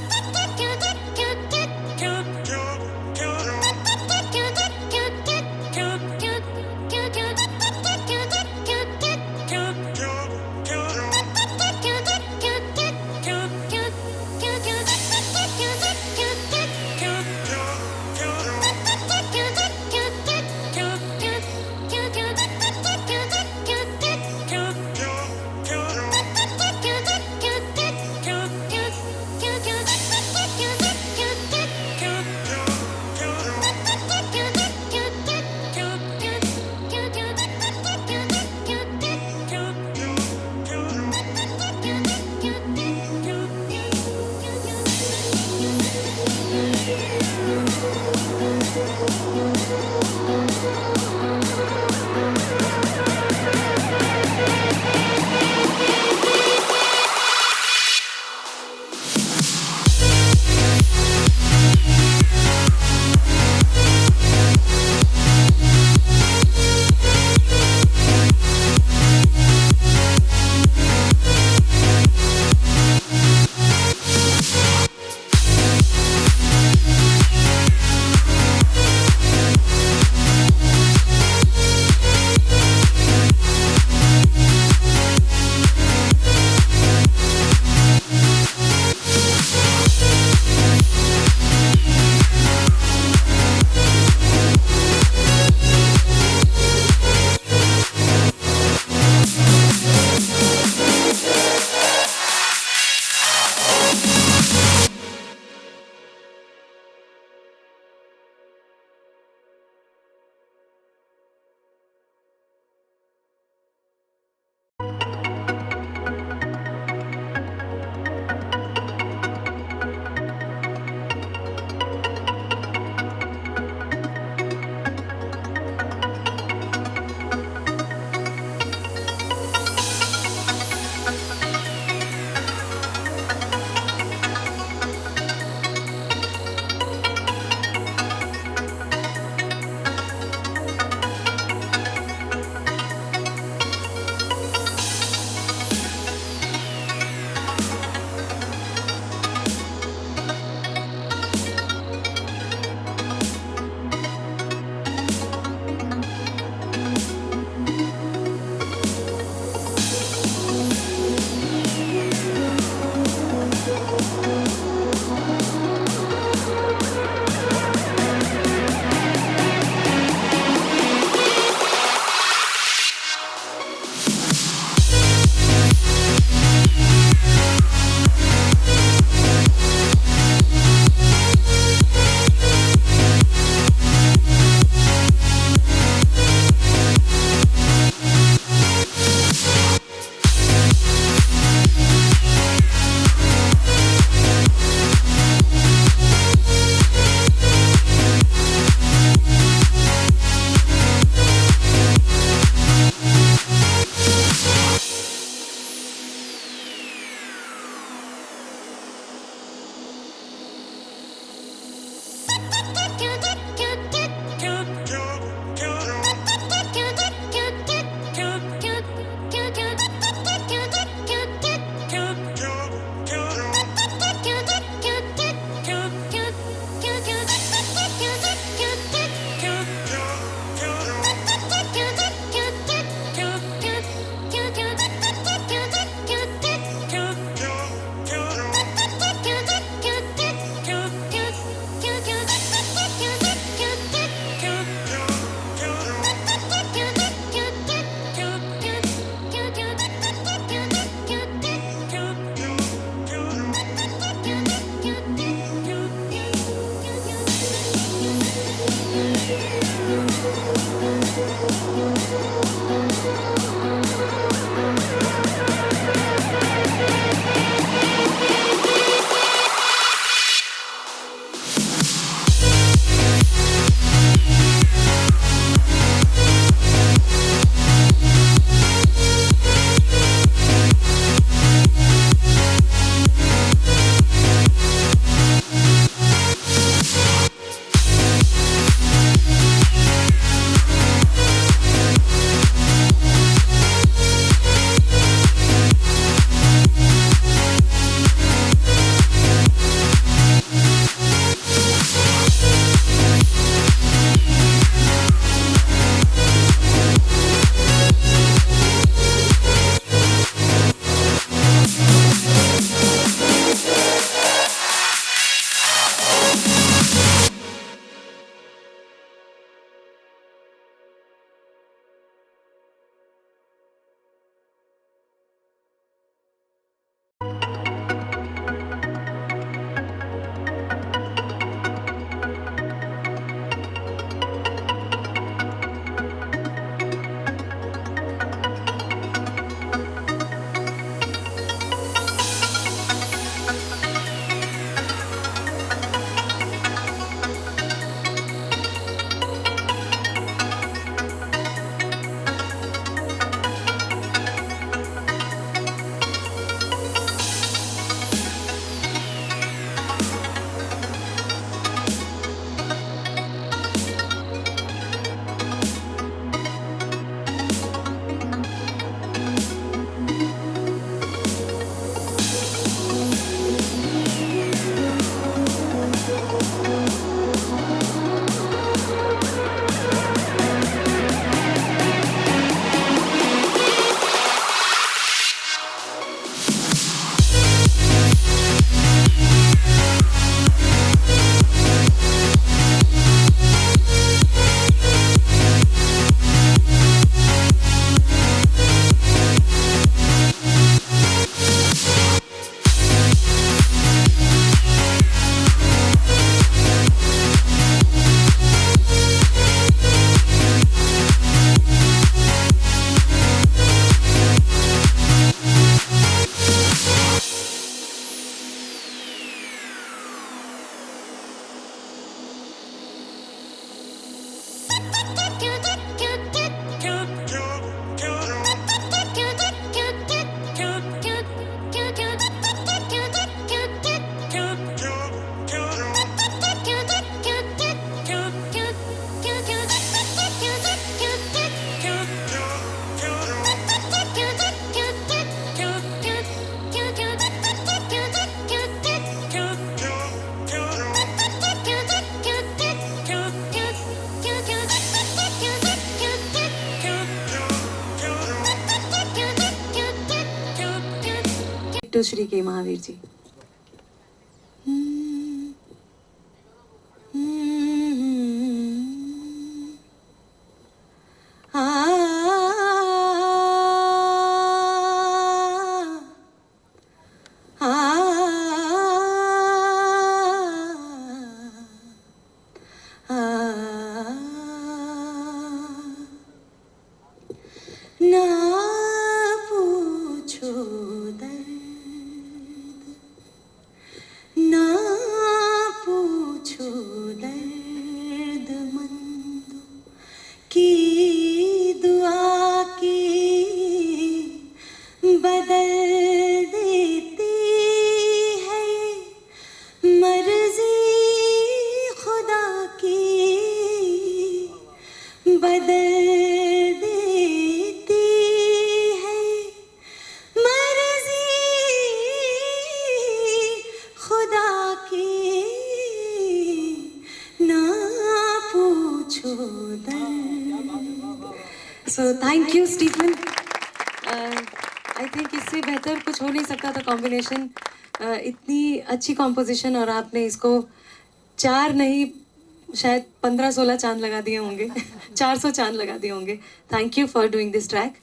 cute, पिंटूश्री के महावीर जी। ना पूछो दर्द, ना पूछो दर्दमंदों की दुआ की बदल देती है मर्जी खुदा की, बदल So thank you Stephen. I think इससे बेहतर कुछ हो नहीं सकता था कॉम्बिनेशन। इतनी अच्छी कॉम्पोजिशन और आपने इसको 4 नहीं शायद 15-16 चांद लगा दिए होंगे 400 चांद लगा दिए होंगे। Thank you for doing this track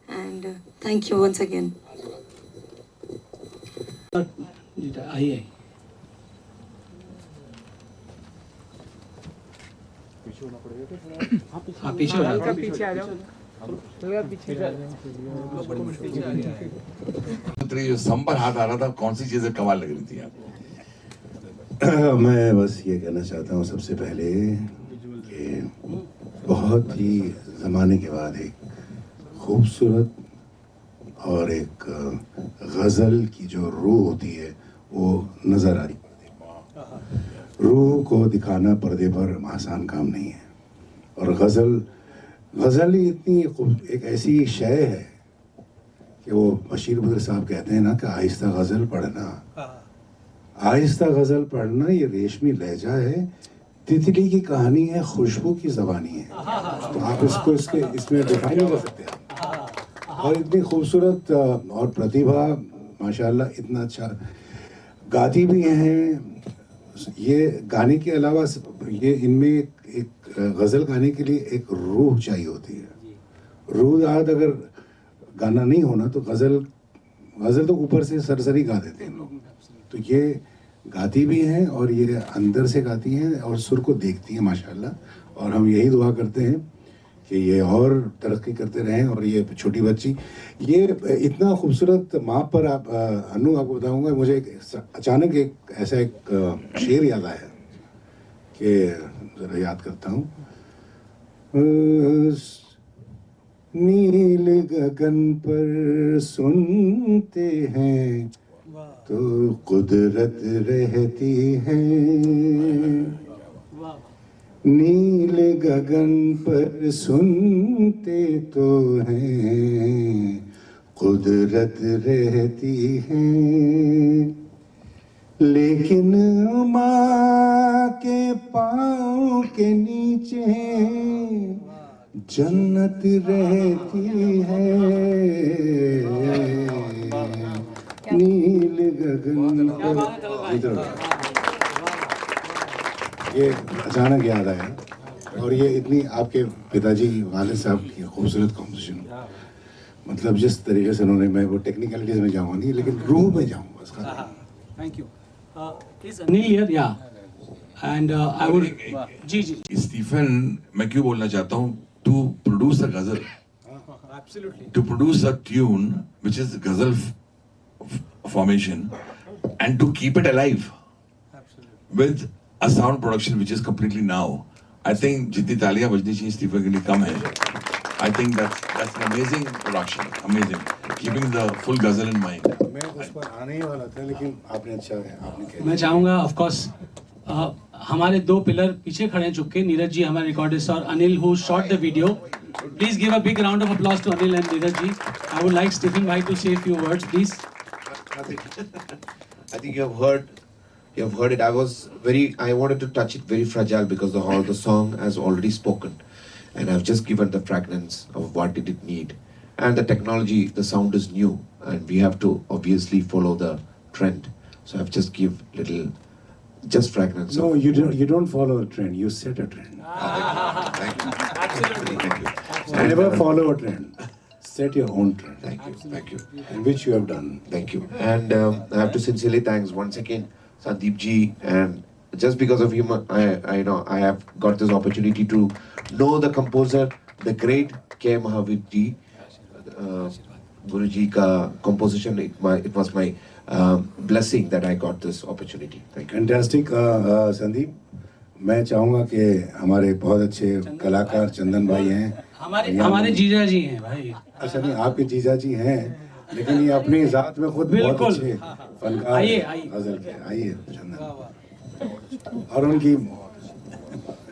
and thank you once again. आइए हाँ पीछे हो जाओ, पीछे आ जाओ, पीछे जो संबर हाथ आ रहा था, कौन सी चीजें कमाल लग रही थी आपको? मैं बस ये कहना चाहता हूँ सबसे पहले कि बहुत ही ज़माने के बाद एक खूबसूरत और एक गज़ल की जो रूह होती है वो नज़र आ रही है। रूह को दिखाना पर्दे पर आसान काम नहीं है, और गज़ल ही इतनी एक ऐसी शय है कि वो बशीर बद्र साहब कहते हैं ना कि आहिस्ता गज़ल पढ़ना, आहिस्ता गज़ल पढ़ना ये रेशमी लहजा है, तितली की कहानी है, खुशबू की ज़बानी है। तो आप इसको इसमें डिफाइन नहीं कर सकते आप। और इतनी खूबसूरत और प्रतिभा माशाल्लाह, इतना अच्छा गाती भी हैं। ये गाने के अलावा ये इनमें एक गज़ल गाने के लिए एक रूह चाहिए होती है। रूह याद अगर गाना नहीं होना तो गज़ल तो ऊपर से सरसरी गा देते हैं लोग। तो ये गाती भी हैं और ये अंदर से गाती हैं और सुर को देखती हैं माशाल्लाह। और हम यही दुआ करते हैं कि ये और तरक्की करते रहें। और ये छोटी बच्ची ये इतना खूबसूरत माँ पर आप अनु आपको बताऊंगा, मुझे अचानक एक ऐसा एक शेर याद आया कि ज़रा याद करता हूँ। नील गगन पर सुनते हैं तो कुदरत रहती है, नील गगन पर सुनते तो हैं कुदरत रहती है, लेकिन माँ के पाँव के नीचे जन्नत रहती है। नील गगन पर ये अचानक याद आया। और ये इतनी आपके पिताजी वालिद साहब की खूबसूरत कॉम्पोजिशन, मतलब जिस तरीके से उन्होंने, मैं वो टेक्निकलिटीज में जाऊँगा नहीं लेकिन रूह में जाऊँगा उसका। Thank you. Is Anil here? या एंड आई वुड जी स्टीफन, मैं क्यों बोलना चाहता हूँ, to produce a ghazal, to produce a tune which is ghazal formation and to keep it alive with a sound production which is completely now, I think जितनी तालियां बजनी चाहिए स्टीफन के लिए कम है। I think that's an amazing production, amazing, keeping the full ghazal in mind. मैं उस पर आने ही वाला था लेकिन आपने अच्छा आपने कह मैं चाहूँगा ऑफ कोर्स हमारे 2 पिलर पीछे खड़े हैं चुप के, नीरज जी हमारे रिकॉर्डिस्ट और Anil who shot the video. Please give a big round of applause to Anil and Neeraj ji. I would like Stephen भाई to say few words please. I think you have heard it. I wanted to touch it very fragile because the song has already spoken, and I've just given the fragrance of what did it need. and the technology, the sound is new, and we have to obviously follow the trend. So I've just give little, just fragments. No, of you don't follow a trend. You set a trend. Thank you. Absolutely. Thank you. Never follow a trend. Set your own trend, Thank you. Thank you. and which you have done. Thank you. And I have to sincerely thanks once again Sandeep ji, and just because of him, I know I have got this opportunity to know the composer, the great K. Mahavir ji, Guru ji ka composition. It was my blessing that I got this opportunity. Thank you. Fantastic Sandeep, मैं चाहूँगा कि हमारे बहुत अच्छे कलाकार चंदन भाई हैं, हमारे जीजा जी हैं भाई। अच्छा नहीं आपके जीजा जी हैं, लेकिन ये अपनी जात में खुद बहुत बिल्कुल। अच्छे फनकार आइए, हैं, आइए। गजल के। आइए चंदन, और उनकी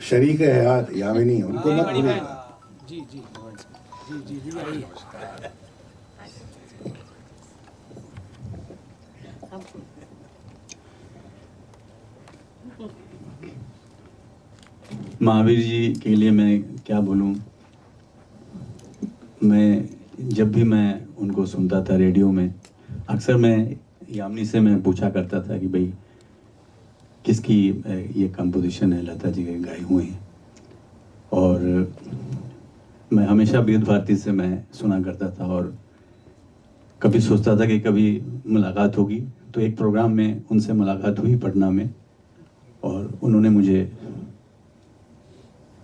शरीक हयात यामिनी, उनको मत भूलिएगा। जी जी जी जी जी आइए। महावीर जी के लिए मैं क्या बोलूं। मैं जब भी मैं उनको सुनता था रेडियो में, अक्सर मैं यामिनी से मैं पूछा करता था कि भाई किसकी ये कंपोजिशन है, लता जी के गाए हुए हैं। और मैं हमेशा विविध भारती से मैं सुना करता था, और कभी सोचता था कि कभी मुलाकात होगी। तो एक प्रोग्राम में उनसे मुलाकात हुई पटना में, और उन्होंने मुझे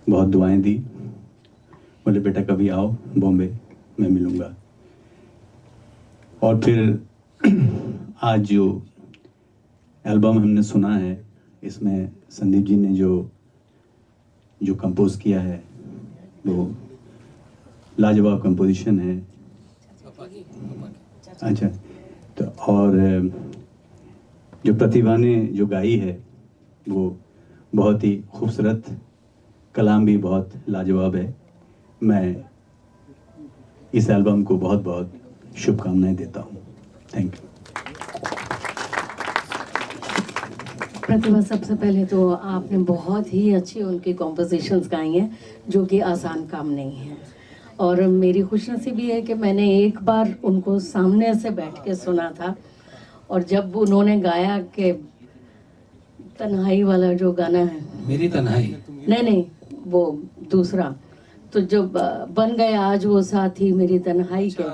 बहुत दुआएं दी। बोले बेटा कभी आओ बॉम्बे, मैं मिलूँगा। और फिर आज जो एल्बम हमने सुना है, इसमें संदीप जी ने जो कंपोज किया है वो लाजवाब कंपोजिशन है। अच्छा, तो और जो प्रतिभा ने जो गाई है वो बहुत ही खूबसूरत, कलाम भी बहुत लाजवाब है। मैं इस एल्बम को बहुत बहुत शुभकामनाएं देता हूँ। Thank you. प्रतिभा, सबसे पहले तो आपने बहुत ही अच्छी उनकी कॉम्पोजिशंस गाई हैं, जो कि आसान काम नहीं है। और मेरी खुशनसीबी है कि मैंने एक बार उनको सामने से बैठ के सुना था, और जब उन्होंने गाया कि तन्हाई वाला जो गाना है, मेरी तन्हाई, नहीं वो दूसरा, तो जो बन गए आज वो साथी मेरी तन्हाई के,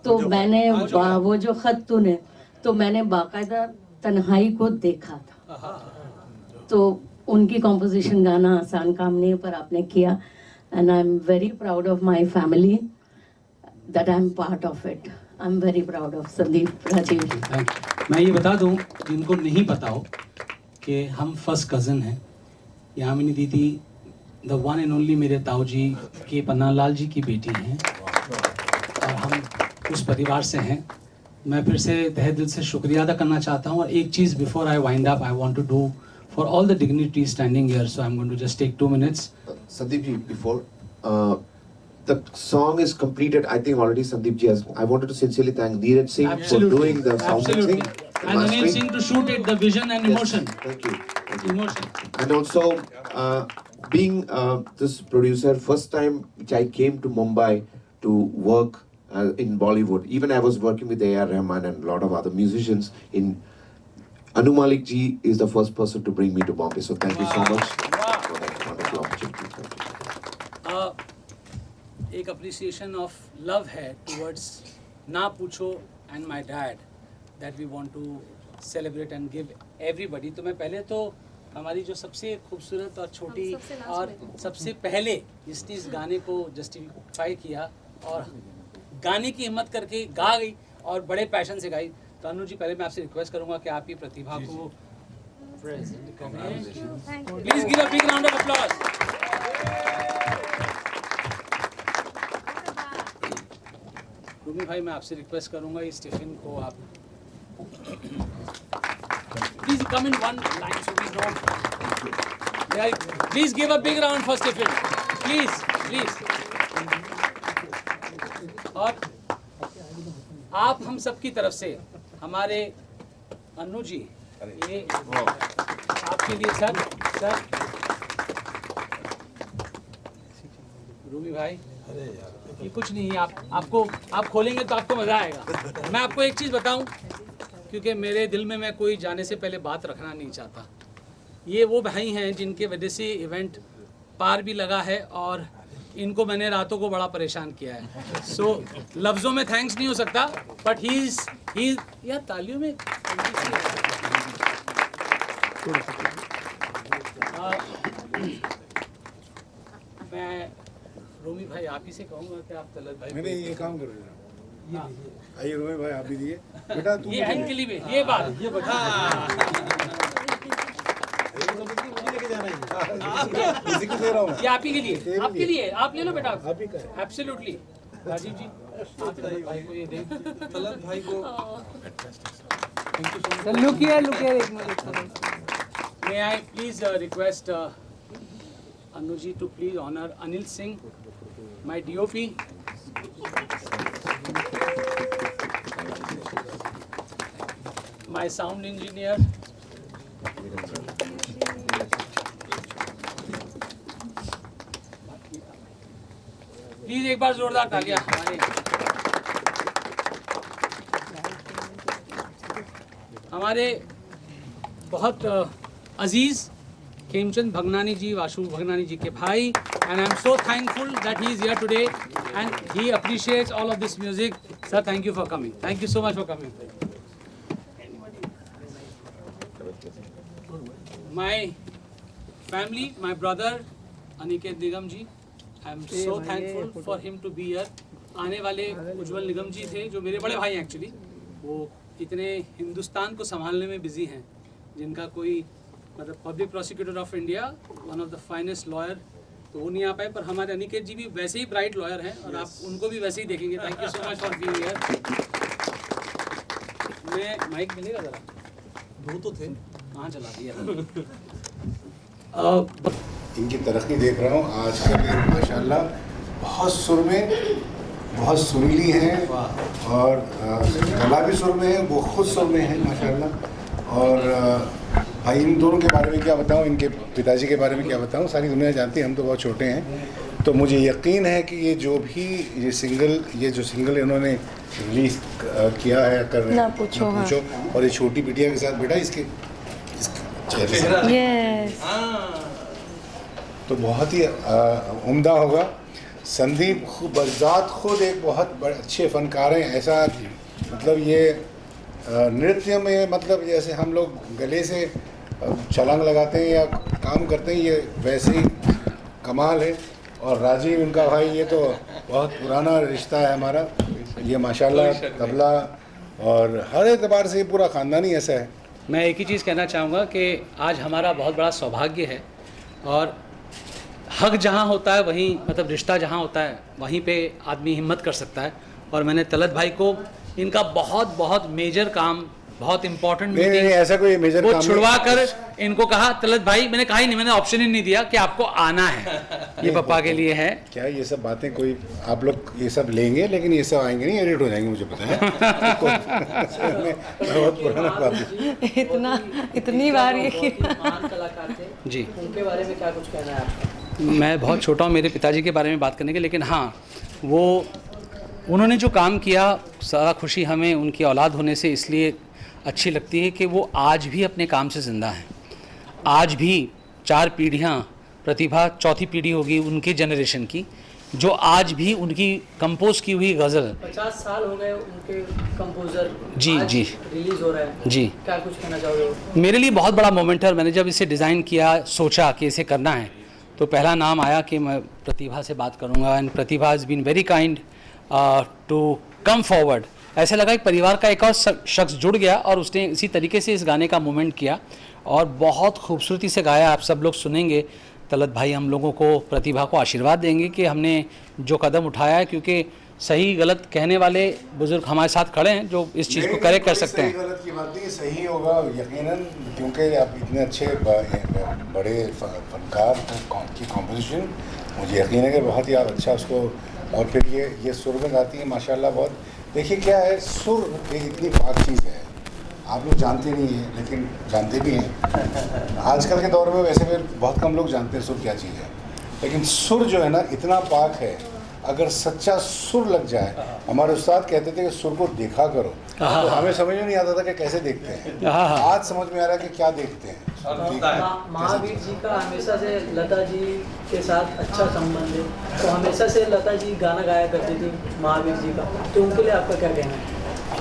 तो मैंने वो जो खत तूने, तो मैंने बाकायदा तन्हाई को देखा था। तो उनकी कॉम्पोजिशन गाना आसान काम नहीं है, पर आपने किया, and I am very proud of my family that I am part of it. I am very proud of Sandeep Rajiv ji. Thank you. मैं ये बता दूं जिनको नहीं पता हो कि हम फर्स्ट कज़न हैं। यामिनी दीदी द वन एंड ओनली मेरे ताऊ जी के पन्नालाल जी की बेटी हैं, और हम उस परिवार से हैं। मैं फिर से तहे दिल से शुक्रिया अदा करना चाहता हूँ। और एक चीज़ before I wind up, I want to do for all the dignitaries standing here, so I am going to just take 2 minutes. Sandeep ji, before the song is completed, I think already Sandeep ji has. I wanted to sincerely thank Neeraj Singh Absolutely. for doing the sound Absolutely. mixing, the And Anil mastering. Singh to shoot it, the vision and Yes, emotion. Thank you. Thank you. Emotion. And also, being this producer, first time which I came to Mumbai to work in Bollywood. Even I was working with A.R. Rahman and a lot of other musicians. Anu Malik ji is the first person to bring me to Bombay. So thank you so much for that wonderful opportunity. Thank you. एक appreciation of love है towards ना पूछो and my dad that we want to celebrate and give everybody. तो मैं पहले तो हमारी जो सबसे खूबसूरत और छोटी और सबसे पहले जिसने इस गाने को जस्टिफाई किया और गाने की हिम्मत करके गा गई और बड़े पैशन से गाई, तो अनु जी पहले मैं आपसे रिक्वेस्ट करूंगा कि आप ये प्रतिभा को please give a big round of applause. Rumi भाई, मैं आपसे रिक्वेस्ट करूंगा इस टिफिन को आप please come in one line so we know. Please give a big round for tiffin, please please. और आप हम सब की तरफ से हमारे अनु जी, ये आपके लिए सर रूमी भाई, ये कुछ नहीं है, आप खोलेंगे तो आपको मज़ा आएगा। मैं आपको एक चीज़ बताऊं, क्योंकि मेरे दिल में मैं कोई जाने से पहले बात रखना नहीं चाहता। ये वो भाई हैं जिनके वजह से इवेंट पार भी लगा है और इनको मैंने रातों को बड़ा परेशान किया है। सो लफ्ज़ों में थैंक्स नहीं हो सकता, बट ही यार तालियों में मैं रोमी भाई आप ही से कहूँगा कि आप तलत भाई मैंने ये काम कर रहे हैं। आइए रोमे भाई, आप भी दिए बेटा। तू ये है इनके लिए भी ये बात किसी को दे रहा हूँ। ये आप ही के लिए, आपके लिए, आप ले लो बेटा। आप ही का है। एब्सोल्युटली। राजीव जी आप तलत भाई को ये दें। तलत भाई को लुक हियर एक minute. May I please request Anu ji to please honor Anil Singh, my DOP. My sound engineer. Please एक बार जोरदार तालियां हमारे बहुत अजीज खेमचंद भगनानी जी, वाशु भगनानी जी के भाई, and I'm so thankful that he is here today and he appreciates all of this music. Sir, thank you for coming. Thank you so much for coming. My family, my brother Aniket Nigam ji, I'm so thankful for him to be here. आने वाले उज्जवल निगम जी थे जो मेरे बड़े भाई हैं actually, वो इतने हिंदुस्तान को संभालने में बिजी हैं, जिनका कोई मतलब public prosecutor of India, one of the finest lawyer, तो वो नहीं आ पाए। पर हमारे अनिकेत जी भी वैसे ही ब्राइट लॉयर हैं और आप उनको भी वैसे ही देखेंगे। Thank you so much for being here. मैं माइक मिलेगा ज़रा, दो तो थे, कहाँ चला दिया। इनकी तरक्की देख रहा हूँ आज के माशाल्लाह, बहुत सुर में, बहुत सुरीली हैं और गला भी सुर में है, वो खुद सुर में है माशाल्लाह। और भाई इन दोनों के बारे में क्या बताऊं, इनके पिताजी के बारे में क्या बताऊं, सारी दुनिया जानती है, हम तो बहुत छोटे हैं। तो मुझे यकीन है कि ये जो सिंगल इन्होंने रिलीज किया है कर रहे हैं, पूछो। और ये छोटी बिटिया के साथ, बेटा इसके चेहरे से तो बहुत ही उम्दा होगा। संदीप बज़ात खुद एक बहुत बड़े अच्छे फनकार हैं। ऐसा मतलब ये नृत्य में, मतलब जैसे हम लोग गले से छलांग लगाते हैं या काम करते हैं, ये वैसे ही कमाल है। और राजीव इनका भाई, ये तो बहुत पुराना रिश्ता है हमारा। ये माशाल्लाह तबला और हर एतबार से पूरा ख़ानदान ही ऐसा है। मैं एक ही चीज़ कहना चाहूँगा कि आज हमारा बहुत बड़ा सौभाग्य है, और हक जहाँ होता है वहीं, मतलब रिश्ता जहाँ होता है वहीं पे आदमी हिम्मत कर सकता है। और मैंने तलत भाई को इनका बहुत मेजर काम, बहुत इंपॉर्टेंट मीटिंग, ऐसा कोई मेजर वो काम छुड़वा कर इनको कहा, तलत भाई, मैंने कहा ही नहीं, मैंने ऑप्शन ही नहीं दिया कि आपको आना है, ये पापा के लिए है। क्या ये सब बातें कोई आप लोग ये सब लेंगे, लेकिन ये सब आएंगे नहीं, एडिट हो जाएंगे, मुझे पता है। बहुत पुराना बात, इतनी बार ये कलाकार थे जी, उनके बारे में क्या कुछ कहना है आपका? मैं बहुत छोटा हूँ मेरे पिताजी के बारे में बात करने के, लेकिन हाँ, वो उन्होंने जो काम किया, सारा खुशी हमें उनकी औलाद होने से इसलिए अच्छी लगती है कि वो आज भी अपने काम से ज़िंदा हैं। आज भी 4 पीढ़ियाँ, प्रतिभा चौथी पीढ़ी होगी उनके जनरेशन की, जो आज भी उनकी कंपोज की हुई गज़ल 50 साल हो गए उनके कंपोजर, जी जी रिलीज हो रहा है जी, क्या कुछ कहना चाहोगे? मेरे लिए बहुत बड़ा मोमेंट है। और मैंने जब इसे डिज़ाइन किया, सोचा कि इसे करना है, तो पहला नाम आया कि मैं प्रतिभा से बात करूँगा। And Pratibha has been very kind to come forward. ऐसे लगा कि परिवार का एक और शख्स जुड़ गया और उसने इसी तरीके से इस गाने का मूवमेंट किया और बहुत खूबसूरती से गाया। आप सब लोग सुनेंगे। तलत भाई हम लोगों को, प्रतिभा को आशीर्वाद देंगे कि हमने जो कदम उठाया है, क्योंकि सही गलत कहने वाले बुजुर्ग हमारे साथ खड़े हैं जो इस चीज़ को करेक्ट कर सकते हैं। गलत की बात नहीं, सही होगा यकीनन, क्योंकि आप इतने अच्छे बड़े फनकार की कॉम्पोजिशन, मुझे यकीन है कि बहुत ही आप अच्छा उसको, और फिर ये सुर में गाती है माशाल्लाह। बहुत देखिए क्या है, सुर एक इतनी पाक चीज़ है, आप लोग जानते नहीं हैं लेकिन जानते भी हैं। आजकल के दौर में वैसे भी बहुत कम लोग जानते हैं सुर क्या चीज़ है, लेकिन सुर जो है ना इतना पाक है, अगर सच्चा सुर लग जाए, हमारे उस्ताद कहते थे कि सुर को देखा करो, तो हमें समझ में नहीं आता था कि कैसे देखते हैं। आज समझ में आ रहा है कि क्या देखते हैं। महावीर जी का हमेशा से लता जी के साथ अच्छा संबंध है, तो हमेशा से लता जी गाना गाया करती थी महावीर जी का, तो उनके लिए आपका क्या कहना है?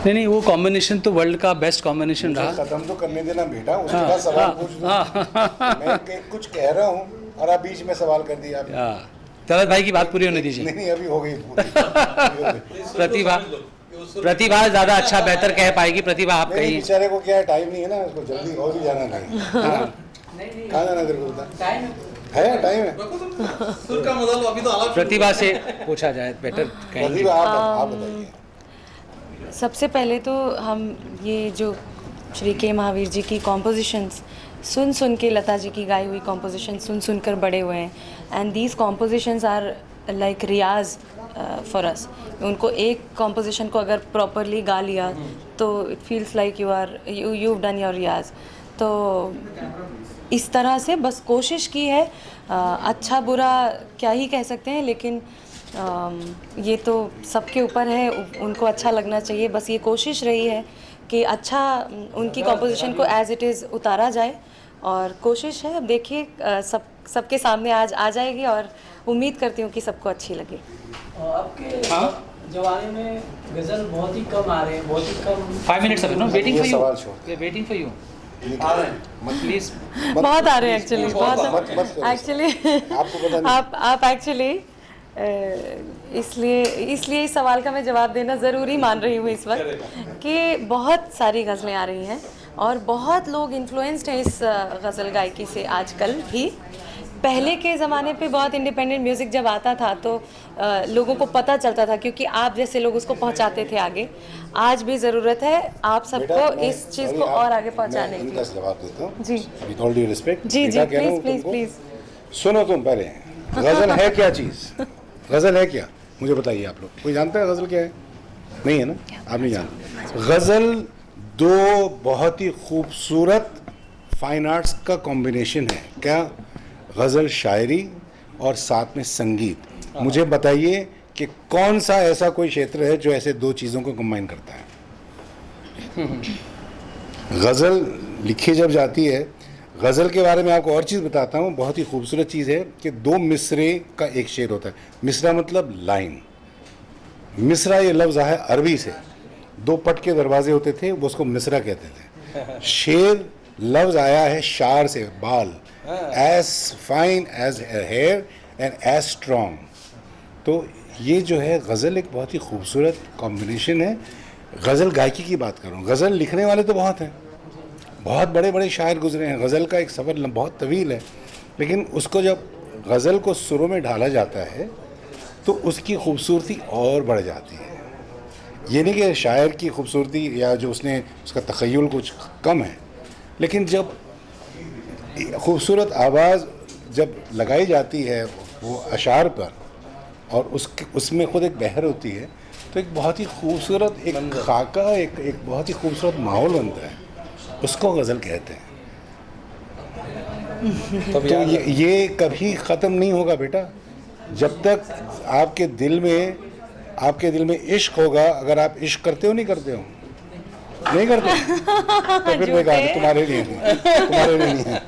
नहीं, वो कॉम्बिनेशन तो वर्ल्ड का बेस्ट कॉम्बिनेशन रहा। खत्म तो करने देना बेटा, उसके बाद सवाल पूछ दो। मैं कुछ कह रहा हूँ और आप बीच में सवाल कर दिया आपने। तरत भाई की बात पूरी होने दीजिए। नहीं अभी हो गई पूरी। प्रतिभा ज्यादा अच्छा बेहतर कह पाएगी। प्रतिभा आप नहीं, कहीं बेचारे को क्या है, टाइम नहीं है ना, उसको जल्दी और भी जाना नहीं। कहाँ जाना तेरे को बता? टाइम है। प्रतिभा से पूछा जाए बेटर कहेंगे। प्रतिभा आप बताइए। सबसे पहले तो हम ये जो श्री के महावीर जी की कॉम्पोजिशंस सुन के, लता जी की गाई हुई कॉम्पोजिशन सुन कर बड़े हुए हैं, and these compositions are like riyaz for us. उनको एक कॉम्पोजिशन को अगर प्रॉपरली गा लिया तो it feels like you done your riyaz. तो इस तरह से बस कोशिश की है, अच्छा बुरा क्या ही कह सकते हैं, लेकिन ये तो सबके ऊपर है, उनको अच्छा लगना चाहिए। बस ये कोशिश रही है कि अच्छा उनकी कॉम्पोजिशन को एज इट इज़ उतारा जाए, और कोशिश है, अब देखिए सबके सामने आज आ जाएगी, और उम्मीद करती हूँ कि सबको अच्छी लगे। आपके जमाने में गज़ल बहुत ही कम आ रहे हैं, बहुत ही कम। 5 minutes अभी नो वेटिंग फॉर यू, सवाल छोड़। We are waiting for you. आ रहे हैं प्लीज। बहुत आ रहे हैं एक्चुअली, बहुत करो। एक्चुअली आपको पता नहीं। आप एक्चुअली इसलिए इस सवाल का मैं जवाब देना ज़रूरी मान रही हूँ इस वक्त कि बहुत सारी गज़लें आ रही हैं और बहुत लोग इन्फ्लुएंस्ड हैं इस गज़ल गायकी से आजकल भी। पहले के ज़माने पे बहुत इंडिपेंडेंट म्यूज़िक जब आता था तो लोगों को पता चलता था, क्योंकि आप जैसे लोग उसको पहुंचाते थे आगे। आज भी ज़रूरत है आप सबको इस चीज़ को और आगे पहुंचाने की। जवाब देता हूँ जी, विद ऑल ड्यू रिस्पेक्ट। जी जी, प्लीज़ प्लीज़ प्लीज़। सुनो तुम पहले, गज़ल है क्या चीज़? गज़ल है क्या, मुझे बताइए। आप लोग कोई जानता है गज़ल क्या है? नहीं है ना, आप नहीं जानते। गज़ल दो बहुत ही खूबसूरत फाइन आर्ट्स का कॉम्बिनेशन है। क्या? गज़ल शायरी और साथ में संगीत। मुझे बताइए कि कौन सा ऐसा कोई क्षेत्र है जो ऐसे दो चीज़ों को कंबाइन करता है? गज़ल लिखी जब जाती है, गज़ल के बारे में आपको और चीज़ बताता हूँ, बहुत ही खूबसूरत चीज़ है कि दो मिसरे का एक शेर होता है। मिसरा मतलब लाइन। मिसरा ये लफ्ज़ है अरबी से, दो पट के दरवाजे होते थे, वो उसको मिसरा कहते थे। शेर लफ्ज़ आया है शार से, बाल, as fine as hair and as strong. तो ये जो है गज़ल एक बहुत ही खूबसूरत कॉम्बिनेशन है। गज़ल गायकी की बात करूँ, गज़ल लिखने वाले तो बहुत हैं, बहुत बड़े बड़े शायर गुजरे हैं। गज़ल का एक सफ़र बहुत तवील है, लेकिन उसको जब गज़ल को सुरों में ढाला जाता है तो उसकी खूबसूरती और बढ़ जाती है। ये नहीं कि शायर की खूबसूरती या जो उसने उसका तख़य्युल कुछ कम है, लेकिन जब खूबसूरत आवाज़ जब लगाई जाती है वो अशार पर और उसमें ख़ुद एक बहर होती है, तो एक बहुत ही खूबसूरत एक खाका, एक बहुत ही खूबसूरत माहौल बनता है। उसको गज़ल कहते हैं। तो ये कभी ख़त्म नहीं होगा बेटा, जब तक आपके दिल में इश्क होगा। अगर आप इश्क करते हो, नहीं करते हो, नहीं करते तो फिर बेकार, तुम्हारे लिए नहीं है।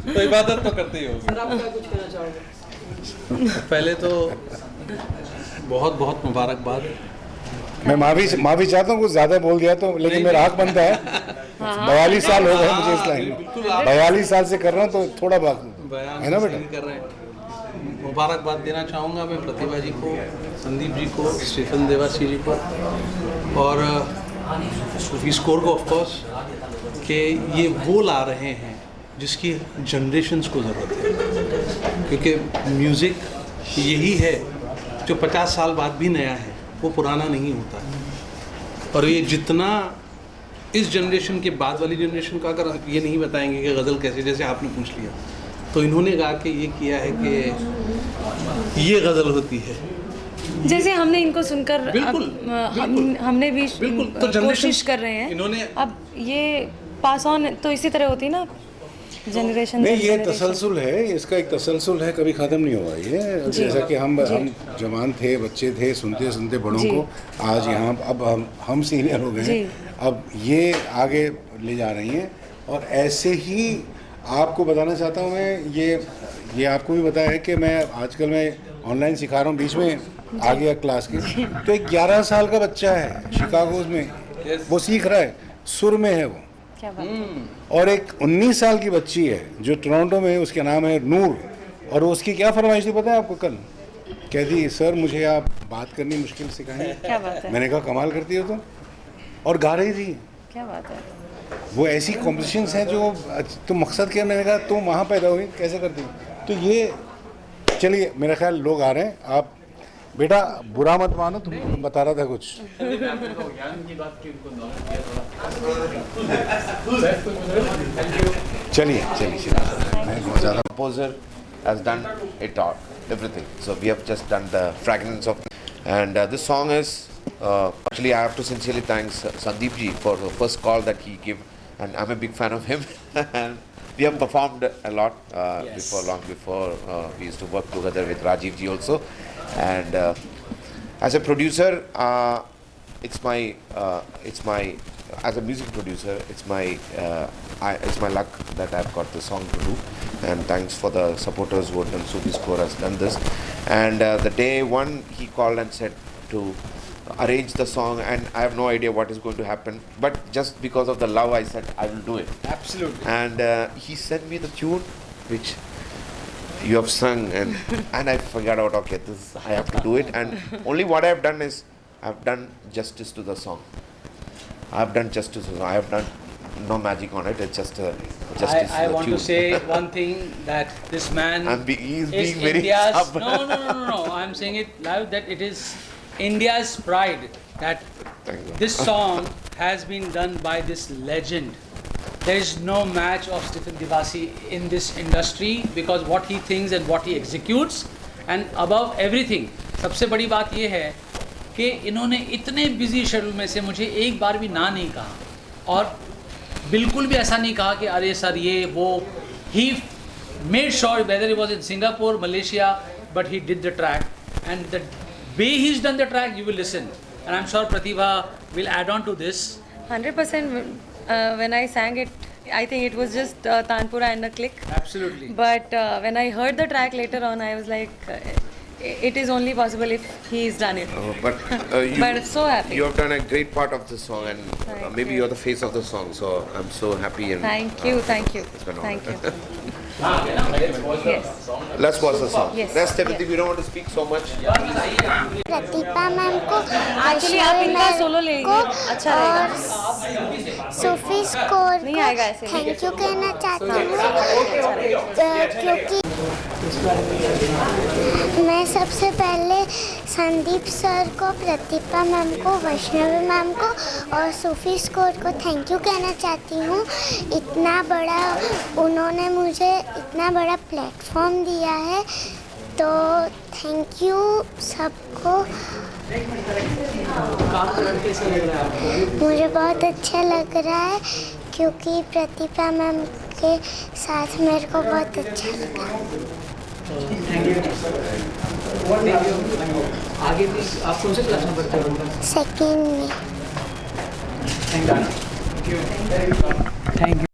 तो इबादत तो करते ही होगी। सर आप क्या कुछ कहना चाहोगे? पहले तो बहुत बहुत मुबारकबाद। मैं माफ़ी चाहता हूँ, कुछ ज़्यादा बोल दिया तो, लेकिन मेरा हक बनता है। 42 साल हो गए मुझे इस लाइन में, 42 साल से कर रहा हूँ, तो थोड़ा बहुत है ना बेटा। कर रहे हैं। मुबारकबाद देना चाहूँगा मैं प्रतिभा जी को, संदीप जी को, स्टीफन देवासी जी को और सूफी स्कोर को ऑफ कोर्स, कि ये वो ला रहे हैं जिसकी जनरेशन्स को ज़रूरत है। क्योंकि म्यूज़िक यही है जो 50 साल बाद भी नया है, वो पुराना नहीं होता है। और ये जितना इस जनरेशन के बाद वाली जनरेशन का अगर ये नहीं बताएंगे कि गज़ल कैसे, जैसे आपने पूछ लिया, तो इन्होंने गा के ये किया है कि ये गज़ल होती है। जैसे हमने इनको सुनकर बिल्कुल, हमने भी बिल्कुल, तो कोशिश कर रहे हैं। इन्होंने अब ये पास ऑन तो इसी तरह होती ना, जनरेशन नहीं, ये तसलसल है, इसका एक तसलसल है, कभी ख़त्म नहीं होगा ये। जैसा कि हम जवान थे, बच्चे थे, सुनते सुनते बड़ों को, आज यहाँ अब हम सीनियर हो गए, अब ये आगे ले जा रही हैं। और ऐसे ही आपको बताना चाहता हूँ मैं, ये आपको भी बताया है कि मैं आजकल मैं ऑनलाइन सिखा रहा हूँ, बीच में आ गया क्लास के, तो एक 11 साल का बच्चा है शिकागो में, वो सीख रहा है, सुर में है वो। क्या बात। और एक 19 साल की बच्ची है जो टोरंटो में है, उसका नाम है नूर, और उसकी क्या फरमाइश थी पता है आपको? कल कहती सर मुझे आप बात करनी मुश्किल सिखाएंगे। क्या बात है। मैंने कहा कमाल करती हो तुम, और गा रही थी। क्या बात है। वो ऐसी कॉम्पिटिशन्स हैं जो तुम मकसद क्या, मैंने कहा तुम वहाँ पैदा हुई कैसे करती हो। तो ये चलिए, मेरा ख्याल लोग आ रहे हैं, आप बेटा बुरा मत मानो, तुम बता रहा था कुछ। चलिए चलिए, मैं बहुत ज़्यादा Composer has done it all, everything. So we have just done the fragments of, and this song is actually I have to sincerely thank Sandeep ji for the first call that he gave, and I'm a big fan of him. And we have performed a lot before, long before. We used to work together with Rajiv ji also, and as a producer, it's my as a music producer, it's my luck that I've got the song to do, and thanks for the supporters who have done. Sufi Score has done this, and the day one he called and said to arrange the song, and I have no idea what is going to happen, but just because of the love I said I will do it. Absolutely. And he sent me the tune which you have sung, and I figured out, okay, this I have to do it, and only what I have done is I have done justice to the song. I have done justice to the song. I have done no magic on it. It's just justice I to the want tune. to say one thing, that this man he's is being very India's stubborn. no. I'm saying it live, that it is India's pride that Thank you. this song has been done by this legend. There is no match of Stephen Devasi in this industry, because what he thinks and what he executes, and above everything, सबसे बड़ी बात ये है कि इन्होंने इतने busy schedule में से मुझे एक बार भी ना नहीं कहा, और बिल्कुल भी ऐसा नहीं कहा कि अरे सर ये वो. He made sure, whether it was in Singapore, Malaysia, but he did the track, and the way he's done the track, you will listen, and I'm sure Pratibha will add on to this. 100%. When I sang it, I think it was just Tanpura and a click. Absolutely. But when I heard the track later on, I was like, it is only possible if he's done it. But But so happy. You have done a great part of the song, and Thank maybe you. you're the face of the song. So I'm so happy. And Thank you, thank you, it's been thank you. honored. Yes. Let's watch the song. Yes. Rest everything. We don't want to speak so much. Pratibha ma'am को, Actually, आप इनका solo ले को लीजिए, अच्छा रहेगा. और Sophie score नहीं को आएगा ऐसे. थैंक यू कहना चाहती हूँ, क्योंकि मैं सबसे पहले संदीप सर को, प्रतिभा मैम को, वैष्णवी मैम को और सोफी स्कोर को थैंक यू कहना चाहती हूँ. इतना बड़ा उन्होंने मुझे इतना बड़ा प्लेटफॉर्म दिया है, तो थैंक यू सबको. मुझे बहुत अच्छा लग रहा है क्योंकि प्रतिभा मैम के साथ मेरे को बहुत अच्छा लगा. आगे भी आप कौन से क्लास में पढ़ते हो? सेकेंड में. Thank you.